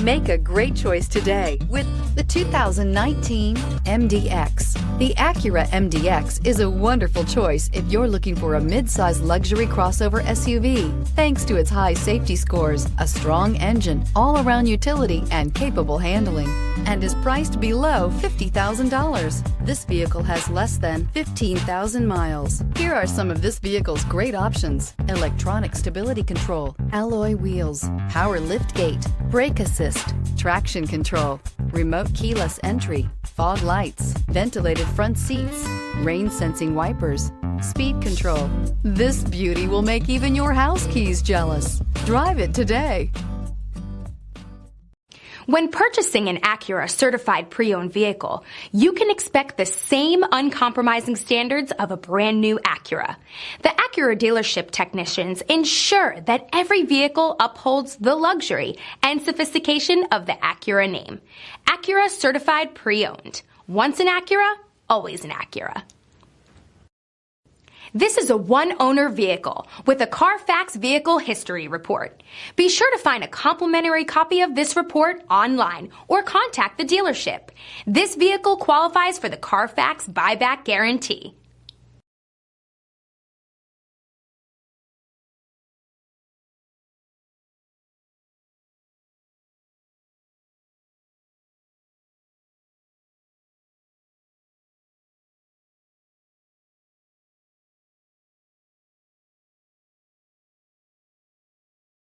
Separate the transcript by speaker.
Speaker 1: Make a great choice today with the 2019 MDX. The Acura MDX is a wonderful choice if you're looking for a mid-size luxury crossover SUV. Thanks to its high safety scores, a strong engine, all-around utility, and capable handling, and is priced below $50,000. This vehicle has less than 15,000 miles. Here are some of this vehicle's great options: electronic stability control, alloy wheels, power liftgate, brake assist, traction control, remote keyless entry, fog lights, ventilated front seats, rain sensing wipers, speed control. This beauty will make even your house keys jealous. Drive it today.
Speaker 2: When purchasing an Acura certified pre-owned vehicle, you can expect the same uncompromising standards of a brand new Acura. The Acura dealership technicians ensure that every vehicle upholds the luxury and sophistication of the Acura name. Acura certified pre-owned. Once an Acura, always an Acura. This is a one-owner vehicle with a Carfax Vehicle History Report. Be sure to find a complimentary copy of this report online or contact the dealership. This vehicle qualifies for the Carfax Buyback Guarantee.